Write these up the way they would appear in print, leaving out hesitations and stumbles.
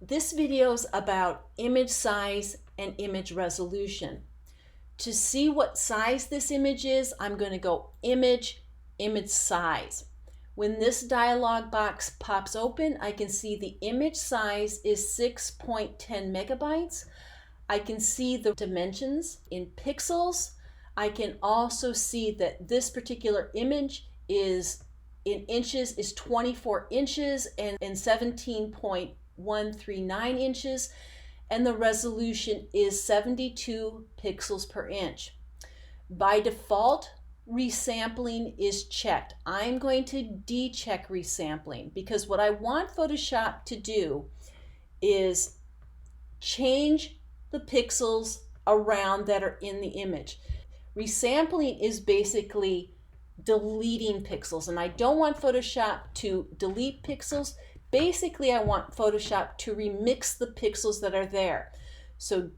This video is about image size and image resolution. To see what size this image is, I'm going to go image size. When this dialog box pops open, I can see the image size is 6.10 megabytes. I can see the dimensions in pixels. I can also see that this particular image is in inches is 24 inches and 17.139 inches, and the resolution is 72 pixels per inch. By default, resampling is checked. I'm going to decheck resampling because what I want Photoshop to do is change the pixels around that are in the image. Resampling is basically deleting pixels, and I don't want Photoshop to delete pixels. Basically, I want Photoshop to remix the pixels that are there. So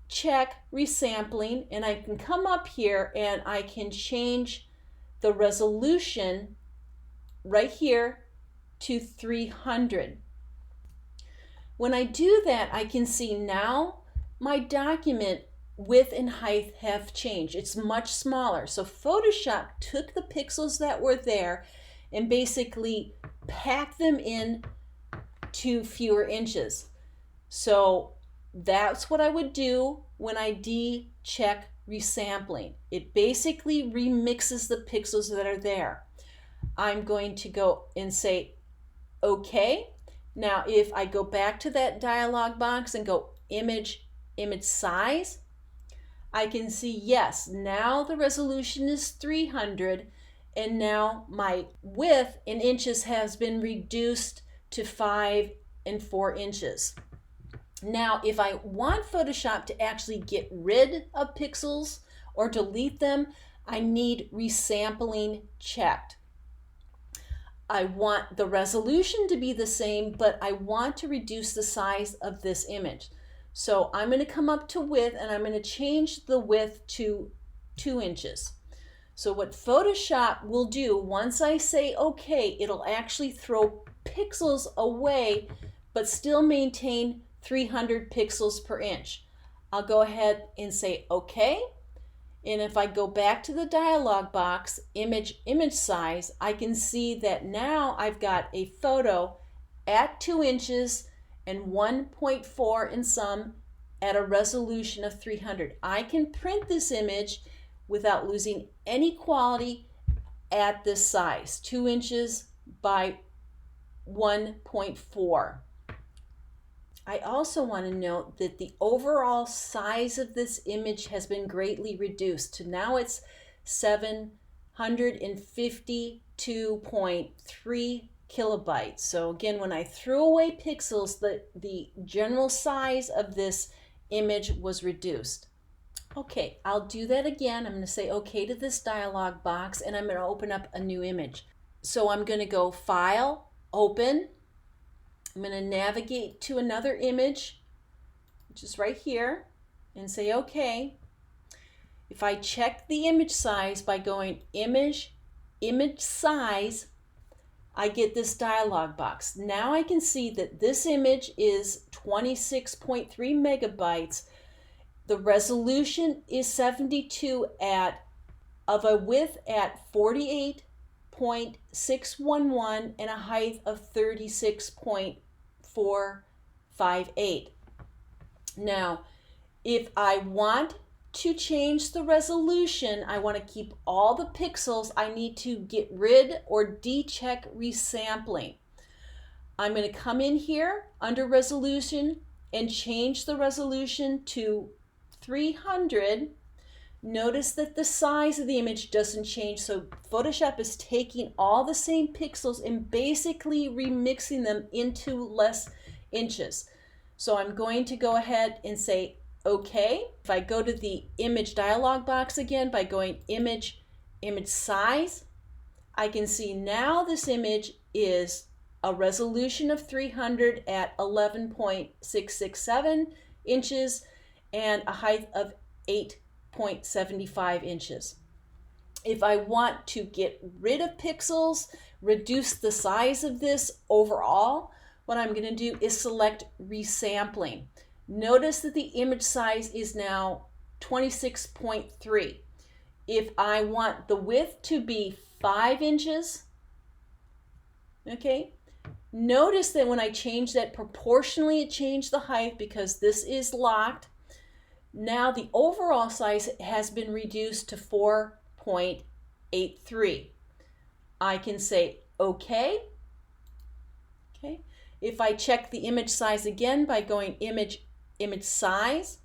check resampling, and I can come up here and I can change the resolution right here to 300. When I do that, I can see now my document width and height have changed. It's much smaller. So Photoshop took the pixels that were there and basically packed them in to fewer inches. So that's what I would do when I decheck resampling. It basically remixes the pixels that are there. I'm going to go and say OK. Now if I go back to that dialog box and go image size, I can see, yes, now the resolution is 300, and now my width in inches has been reduced to 5 and 4 inches. Now, if I want Photoshop to actually get rid of pixels or delete them, I need resampling checked. I want the resolution to be the same, but I want to reduce the size of this image. So I'm going to come up to width, and I'm going to change the width to 2 inches. So what Photoshop will do, once I say OK, it'll actually throw pixels away, but still maintain 300 pixels per inch. I'll go ahead and say OK. And if I go back to the dialog box, image size, I can see that now I've got a photo at 2 inches and 1.4 in some at a resolution of 300. I can print this image without losing any quality at this size, 2 inches by 1.4. I also want to note that the overall size of this image has been greatly reduced to now it's 752.3 kilobytes. So again, when I threw away pixels, the general size of this image was reduced. Okay, I'll do that again. I'm going to say OK to this dialog box, and I'm going to open up a new image. So I'm going to go File, Open. I'm going to navigate to another image, which is right here, and say OK. If I check the image size by going image size, I get this dialog box. Now I can see that this image is 26.3 megabytes. The resolution is 72 of a width at 48.611 and a height of 36.458. Now, if I want to change the resolution, I want to keep all the pixels, I need to get rid or decheck resampling. I'm going to come in here under resolution and change the resolution to 300. Notice that the size of the image doesn't change, so Photoshop is taking all the same pixels and basically remixing them into less inches. So I'm going to go ahead and say OK. If I go to the image dialog box again by going image size, I can see now this image is a resolution of 300 at 11.667 inches and a height of 8.75 inches. If I want to get rid of pixels, reduce the size of this overall, what I'm going to do is select resampling. Notice that the image size is now 26.3. If I want the width to be 5 inches, okay, notice that when I change that proportionally, it changed the height because this is locked. Now the overall size has been reduced to 4.83. I can say okay. Okay. If I check the image size again by going image size,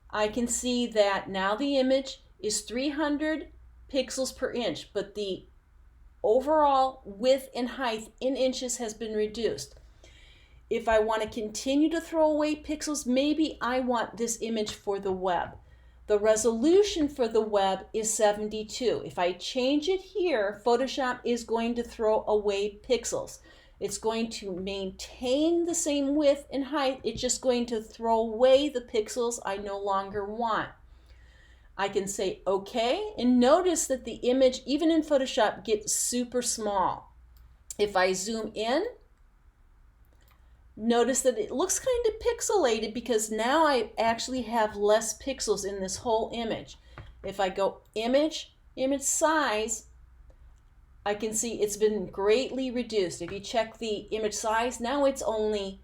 I can see that now the image is 300 pixels per inch, but the overall width and height in inches has been reduced. If I want to continue to throw away pixels, maybe I want this image for the web. The resolution for the web is 72. If I change it here, Photoshop is going to throw away pixels. It's going to maintain the same width and height. It's just going to throw away the pixels I no longer want. I can say okay, and notice that the image, even in Photoshop, gets super small. If I zoom in, notice that it looks kind of pixelated because now I actually have less pixels in this whole image. If I go image size, I can see it's been greatly reduced. If you check the image size, now it's only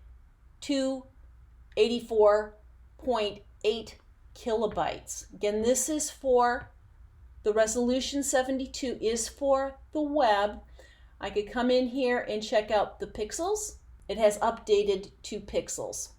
284.8 kilobytes. Again, this is for the resolution. 72 is for the web. I could come in here and check out the pixels. It has updated to pixels.